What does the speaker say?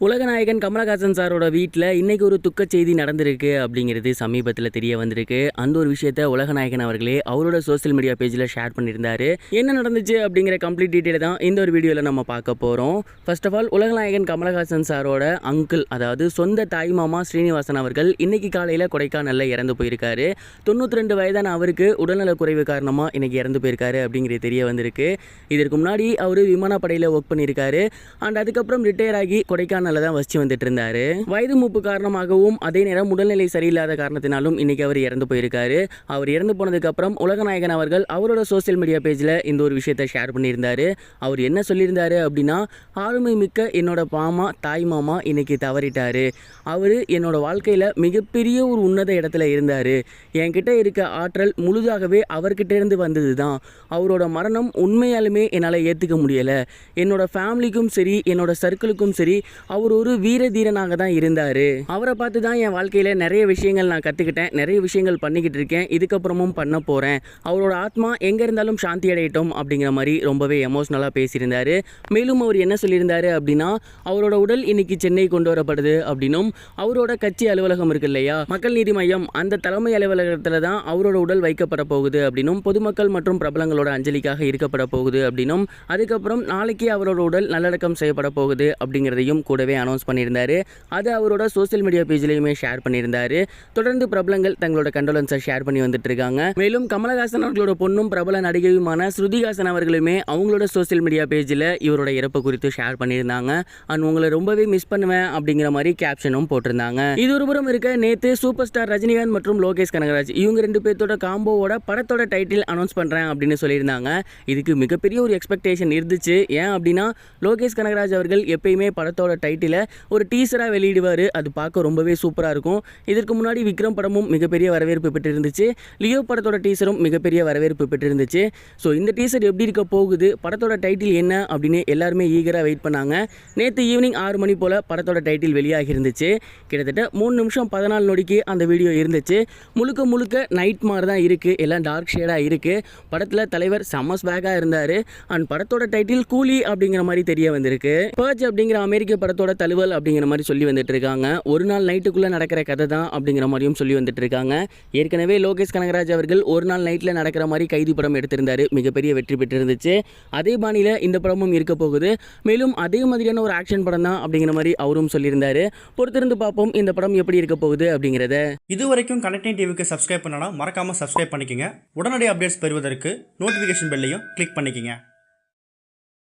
உலகநாயகன் கமலஹாசன் சாரோட வீட்டில் இன்னைக்கு ஒரு துக்க செய்தி நடந்திருக்கு அப்படிங்கிறது சமீபத்தில் தெரிய வந்திருக்கு. அந்த ஒரு விஷயத்த உலகநாயகன் அவர்களே அவரோட சோசியல் மீடியா பேஜில் ஷேர் பண்ணியிருந்தாரு. என்ன நடந்துச்சு அப்படிங்கிற கம்ப்ளீட் டீட்டெயில் தான் இந்த ஒரு வீடியோவில் நம்ம பார்க்க போகிறோம். ஃபர்ஸ்ட் ஆஃப் ஆல் உலகநாயகன் கமலஹாசன் சாரோட அங்கிள், அதாவது சொந்த தாய் மாமா ஸ்ரீனிவாசன் அவர்கள் இன்னைக்கு காலையில் கொடைக்கானலில் இறந்து போயிருக்காரு. 92 வயதான அவருக்கு உடல்நலக் குறைவு காரணமாக இன்னைக்கு இறந்து போயிருக்காரு அப்படிங்கிறது தெரிய வந்திருக்கு. இதற்கு முன்னாடி அவர் விமானப்படையில் ஒர்க் பண்ணியிருக்காரு. அண்ட் அதுக்கப்புறம் ரிட்டையர் ஆகி கொடைக்கானல் தான் வச்சு வந்துட்டு இருந்தாரு. வயது மூப்பு காரணமாகவும் அதே நேரம் உடல்நிலை சரியில்லாத காரணத்தினாலும் இன்னைக்கு அவர் இறந்து போயிருக்காரு. அவர் இறந்து போனதுக்கு அப்புறம் உலகநாயகன் அவர்கள் அவரோட சோசியல் மீடியா பேஜ்ல இந்த ஒரு விஷயத்தை ஷேர் பண்ணியிருந்தாரு. அவர் என்ன சொல்லியிருந்தாரு அப்படின்னா, ஆளுமை மிக்க என்னோட மாமா தாய் மாமா இன்னைக்கு தவறிட்டாரு. அவரு என்னோட வாழ்க்கையில மிகப்பெரிய ஒரு உன்னத இடத்துல இருந்தாரு. என்கிட்ட இருக்க ஆற்றல் முழுதாகவே அவர்கிட்ட இருந்து வந்தது தான். அவரோட மரணம் உண்மையாலுமே என்னால் ஏற்றுக்க முடியல. என்னோட ஃபேமிலிக்கும் சரி என்னோட சர்க்கிளுக்கும் சரி அவர் ஒரு வீர தீரனாக தான் இருந்தார். அவரை பார்த்து தான் என் வாழ்க்கையில் நிறைய விஷயங்கள் நான் கற்றுக்கிட்டேன், நிறைய விஷயங்கள் பண்ணிக்கிட்டு இருக்கேன், இதுக்கப்புறமும் பண்ண போகிறேன். அவரோட ஆத்மா எங்கே இருந்தாலும் சாந்தி அடையட்டும் அப்படிங்கிற மாதிரி ரொம்பவே எமோஷ்னலாக பேசியிருந்தார். மேலும் அவர் என்ன சொல்லியிருந்தார் அப்படின்னா, அவரோட உடல் இன்னைக்கு சென்னை கொண்டு வரப்படுது அப்படின்னும், அவரோட கட்சி அலுவலகம் இருக்கு இல்லையா, மக்கள் நீதி மையம், அந்த தலைமை அலுவலகத்தில் தான் அவரோட உடல் வைக்கப்பட போகுது அப்படின்னும், பொதுமக்கள் மற்றும் பிரபலங்களோட அஞ்சலிக்காக இருக்கப்பட போகுது அப்படின்னும், அதுக்கப்புறம் நாளைக்கு அவரோட உடல் நல்லடக்கம் செய்யப்பட போகுது அப்படிங்கிறதையும் கூடவே அனௌன்ஸ் பண்ணியிருந்தாரு. அது அவரோட சோசியல் மீடியா பேஜ்லயுமே ஷேர் பண்ணியிருந்தாரு. தொடர்ந்து பிரபலங்கள் தங்களோட கண்டோலன்ஸை ஷேர் பண்ணி வந்துட்டு இருக்காங்க. மேலும் கமலஹாசன் அவர்களோட பொண்ணும் பிரபல நடிகையுமான ஸ்ருதிஹாசன் அவர்களுமே அவங்களோட சோசியல் மீடியா பேஜில் இவரோட இறப்பு குறித்து ஷேர் பண்ணியிருந்தாங்க. அண்ட் உங்களை ரொம்பவே மிஸ் பண்ணுவேன் அப்படிங்கிற மாதிரி கேப்ஷனும் போட்டிருந்தாங்க. இது ஒரு புறம் இருக்க, நேற்று சூப்பர் ஸ்டார் ரஜினிகாந்த் மற்றும் லோகேஷ் கனகராஜ் இவங்க 2 பேர்த்தோட காம்போவோட படத்தோட டைட்டில் அனௌன்ஸ் பண்றேன் அப்படின்னு சொல்லியிருந்தாங்க. இதுக்கு மிகப்பெரிய ஒரு எக்ஸ்பெக்டேஷன் இருந்துச்சு. ஏன் அப்படின்னா, லோகேஷ் கனகராஜ் அவர்கள் எப்பயுமே படத்தோட டைட்டில ஒரு டீசராக வெளியிடுவார். அது பார்க்க ரொம்பவே சூப்பராக இருக்கும். இதற்கு முன்னாடி விக்ரம் படமும் மிகப்பெரிய வரவேற்பு பெற்றிருந்துச்சு. லியோ படத்தோட டீசரும் மிகப்பெரிய வரவேற்பு பெற்றிருந்துச்சு. ஸோ இந்த டீசர் எப்படி இருக்க போகுது, படத்தோட டைட்டில் என்ன அப்படின்னு எல்லாருமே ஈகராக வெயிட் பண்ணாங்க. நேற்று ஈவினிங் 6 மணி போல் படத்தோட டைட்டில் வெளியாகி இருந்துச்சு. கிட்டத்தட்ட 3 நிமிஷம் 14 நொடிக்கு அந்த வீடியோ இருந்துச்சு. முழுக்க முழுக்க நைட் மாதிரி தான் இருக்குது, எல்லாம் டார்க் ஷேடாக இருக்குது. படத்தில் தலைவர் செம்ம ஸ்வாகாக இருந்தார். அண்ட் படத்தோட டைட்டில் கூலி அப்படிங்கிற மாதிரி தெரிய வந்திருக்கு. பர்ஜ் அப்படிங்கிற அமெரிக்க படத்தோட தழுவல் அப்படிங்கிற மாதிரி சொல்லி வந்துட்டு இருக்காங்க. ஒரு நாள் நைட்டுக்குள்ள நடக்கிற கதை தான் அப்படிங்கிற மாதிரியும் சொல்லி வந்துட்டு இருக்காங்க. ஏற்கனவே லோகேஷ் கனகராஜ் அவர்கள் ஒரு நாள் நைட்ல நடக்கிற மாதிரி கைதி படம் எடுத்திருந்தாரு, மிகப்பெரிய வெற்றி பெற்றிருந்துச்சு. அதே பாணியில இந்த படமும் இருக்க போகுது. மேலும் அதே மாதிரியான ஒரு ஆக்ஷன் படம் தான் அப்படிங்கிற மாதிரி அவரும் சொல்லியிருந்தாரு. பொறுத்திருந்து பார்ப்போம் இந்த படம் எப்படி இருக்க போகுது அப்படிங்கிறத. இதுவரைக்கும் கனெக்டிங் டிவிக்கு சப்ஸ்கிரைப் பண்ணனா மறக்காம சப்ஸ்கிரைப் பண்ணிக்கங்க. உடனடி அப்டேட்ஸ் பெறுவதற்கு நோட்டிஃபிகேஷன் பெல்லையும் கிளிக் பண்ணிக்கங்க.